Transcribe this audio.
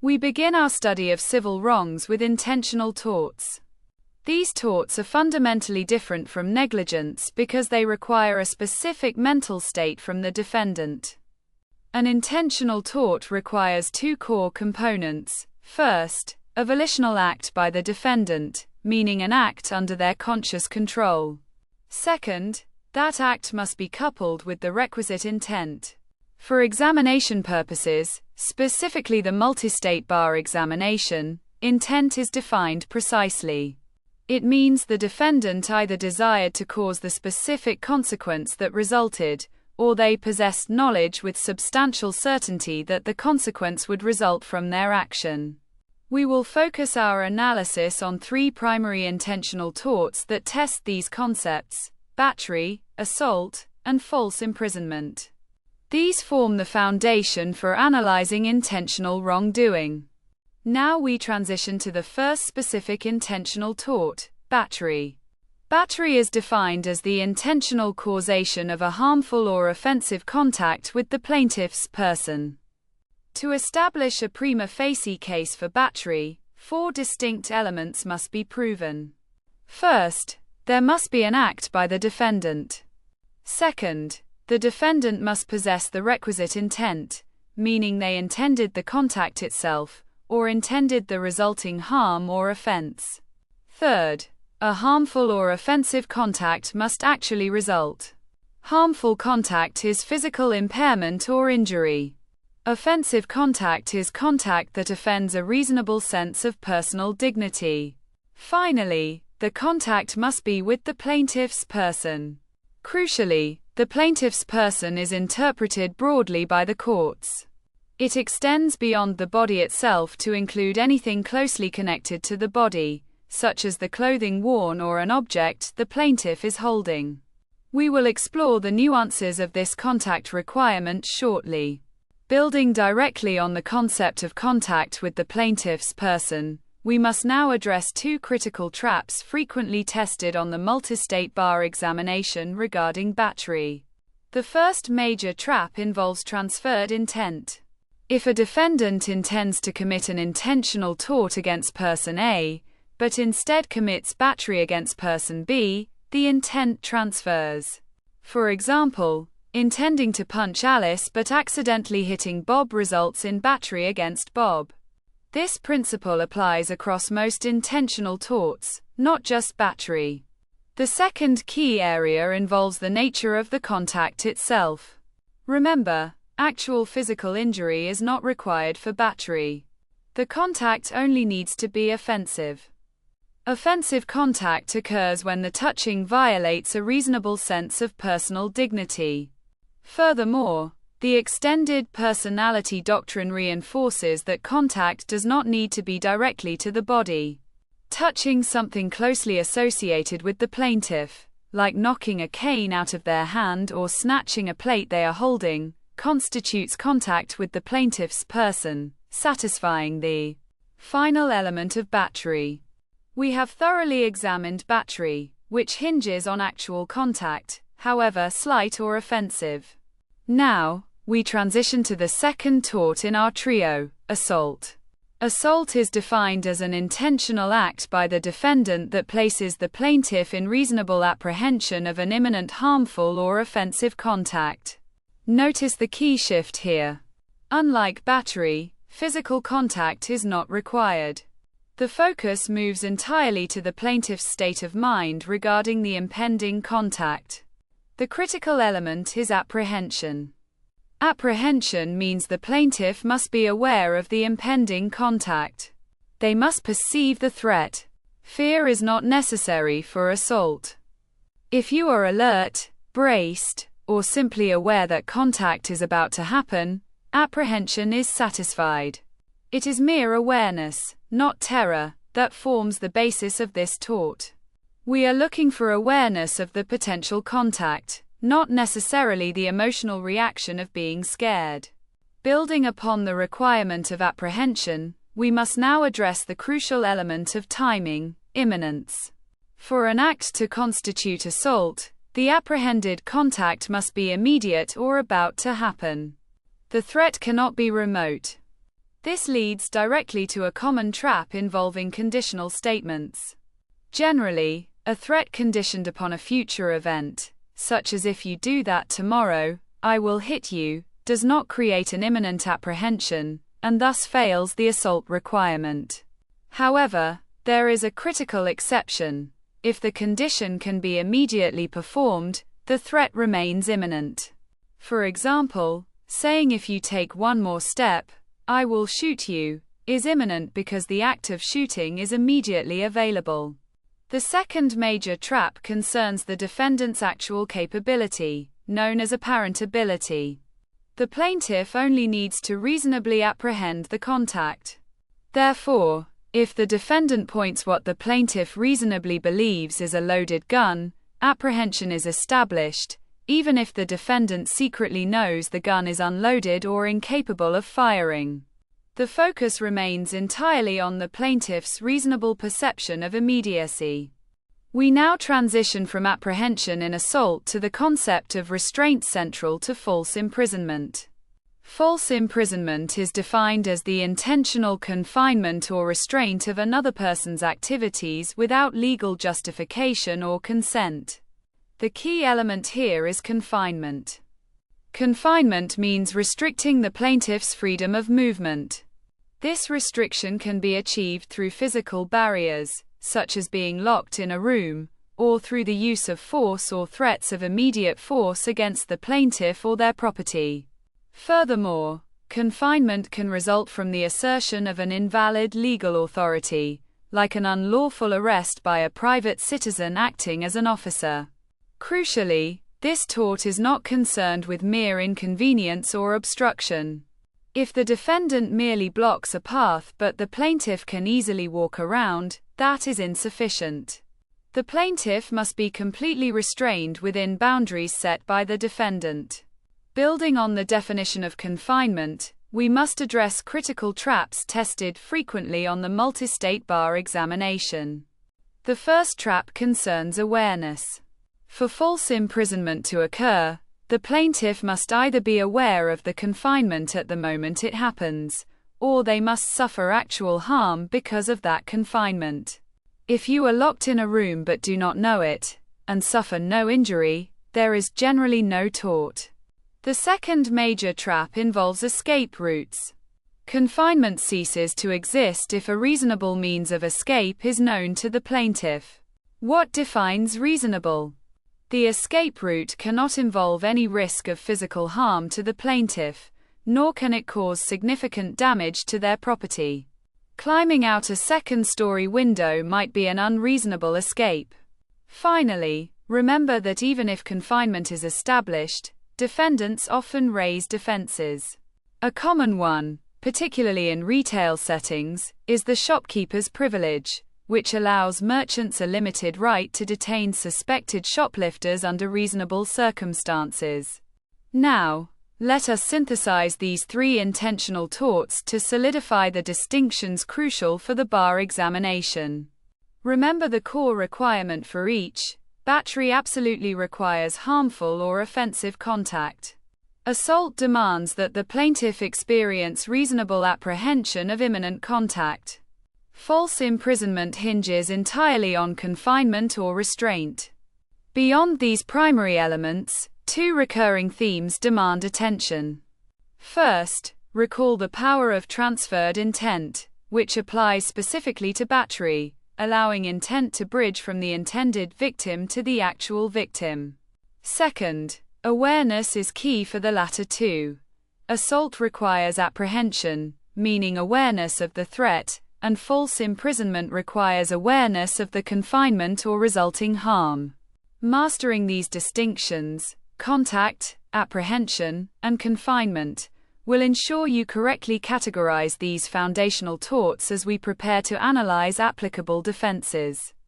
We begin our study of civil wrongs with intentional torts. These torts are fundamentally different from negligence because they require a specific mental state from the defendant. An intentional tort requires two core components. First, a volitional act by the defendant, meaning an act under their conscious control. Second, that act must be coupled with the requisite intent. For examination purposes, specifically the multi-state bar examination, intent is defined precisely. It means the defendant either desired to cause the specific consequence that resulted, or they possessed knowledge with substantial certainty that the consequence would result from their action. We will focus our analysis on three primary intentional torts that test these concepts: battery, assault, and false imprisonment. These form the foundation for analyzing intentional wrongdoing. Now we transition to the first specific intentional tort, battery. Battery is defined as the intentional causation of a harmful or offensive contact with the plaintiff's person. To establish a prima facie case for battery, four distinct elements must be proven. First, there must be an act by the defendant. Second, the defendant must possess the requisite intent, meaning they intended the contact itself, or intended the resulting harm or offense. Third, a harmful or offensive contact must actually result. Harmful contact is physical impairment or injury. Offensive contact is contact that offends a reasonable sense of personal dignity. Finally, the contact must be with the plaintiff's person. Crucially, the plaintiff's person is interpreted broadly by the courts. It extends beyond the body itself to include anything closely connected to the body, such as the clothing worn or an object the plaintiff is holding. We will explore the nuances of this contact requirement shortly. Building directly on the concept of contact with the plaintiff's person, we must now address two critical traps frequently tested on the multi-state bar examination regarding battery. The first major trap involves transferred intent. If a defendant intends to commit an intentional tort against person A, but instead commits battery against person B, the intent transfers. For example, intending to punch Alice but accidentally hitting Bob results in battery against Bob. This principle applies across most intentional torts, not just battery. The second key area involves the nature of the contact itself. Remember, actual physical injury is not required for battery. The contact only needs to be offensive. Offensive contact occurs when the touching violates a reasonable sense of personal dignity. Furthermore, the extended personality doctrine reinforces that contact does not need to be directly to the body. Touching something closely associated with the plaintiff, like knocking a cane out of their hand or snatching a plate they are holding, constitutes contact with the plaintiff's person, satisfying the final element of battery. We have thoroughly examined battery, which hinges on actual contact, however slight or offensive. Now, we transition to the second tort in our trio, assault. Assault is defined as an intentional act by the defendant that places the plaintiff in reasonable apprehension of an imminent harmful or offensive contact. Notice the key shift here. Unlike battery, physical contact is not required. The focus moves entirely to the plaintiff's state of mind regarding the impending contact. The critical element is apprehension. Apprehension means the plaintiff must be aware of the impending contact. They must perceive the threat. Fear is not necessary for assault. If you are alert, braced, or simply aware that contact is about to happen, apprehension is satisfied. It is mere awareness, not terror, that forms the basis of this tort. We are looking for awareness of the potential contact, not necessarily the emotional reaction of being scared. Building upon the requirement of apprehension, we must now address the crucial element of timing, imminence. For an act to constitute assault, the apprehended contact must be immediate or about to happen. The threat cannot be remote. This leads directly to a common trap involving conditional statements. Generally, a threat conditioned upon a future event, such as if you do that tomorrow, I will hit you, does not create an imminent apprehension, and thus fails the assault requirement. However, there is a critical exception. If the condition can be immediately performed, the threat remains imminent. For example, saying if you take one more step, I will shoot you, is imminent because the act of shooting is immediately available. The second major trap concerns the defendant's actual capability, known as apparent ability. The plaintiff only needs to reasonably apprehend the contact. Therefore, if the defendant points what the plaintiff reasonably believes is a loaded gun, apprehension is established, even if the defendant secretly knows the gun is unloaded or incapable of firing. The focus remains entirely on the plaintiff's reasonable perception of immediacy. We now transition from apprehension in assault to the concept of restraint central to false imprisonment. False imprisonment is defined as the intentional confinement or restraint of another person's activities without legal justification or consent. The key element here is confinement. Confinement means restricting the plaintiff's freedom of movement. This restriction can be achieved through physical barriers, such as being locked in a room, or through the use of force or threats of immediate force against the plaintiff or their property. Furthermore, confinement can result from the assertion of an invalid legal authority, like an unlawful arrest by a private citizen acting as an officer. Crucially, this tort is not concerned with mere inconvenience or obstruction. If the defendant merely blocks a path but the plaintiff can easily walk around, that is insufficient. The plaintiff must be completely restrained within boundaries set by the defendant. Building on the definition of confinement, we must address critical traps tested frequently on the multi-state bar examination. The first trap concerns awareness. For false imprisonment to occur, the plaintiff must either be aware of the confinement at the moment it happens, or they must suffer actual harm because of that confinement. If you are locked in a room but do not know it, and suffer no injury, there is generally no tort. The second major trap involves escape routes. Confinement ceases to exist if a reasonable means of escape is known to the plaintiff. What defines reasonable? The escape route cannot involve any risk of physical harm to the plaintiff, nor can it cause significant damage to their property. Climbing out a second-story window might be an unreasonable escape. Finally, remember that even if confinement is established, defendants often raise defenses. A common one, particularly in retail settings, is the shopkeeper's privilege, which allows merchants a limited right to detain suspected shoplifters under reasonable circumstances. Now, let us synthesize these three intentional torts to solidify the distinctions crucial for the bar examination. Remember the core requirement for each. Battery absolutely requires harmful or offensive contact. Assault demands that the plaintiff experience reasonable apprehension of imminent contact. False imprisonment hinges entirely on confinement or restraint. Beyond these primary elements, two recurring themes demand attention. First, recall the power of transferred intent, which applies specifically to battery, allowing intent to bridge from the intended victim to the actual victim. Second, awareness is key for the latter two. Assault requires apprehension, meaning awareness of the threat, and false imprisonment requires awareness of the confinement or resulting harm. Mastering these distinctions, contact, apprehension, and confinement, will ensure you correctly categorize these foundational torts as we prepare to analyze applicable defenses.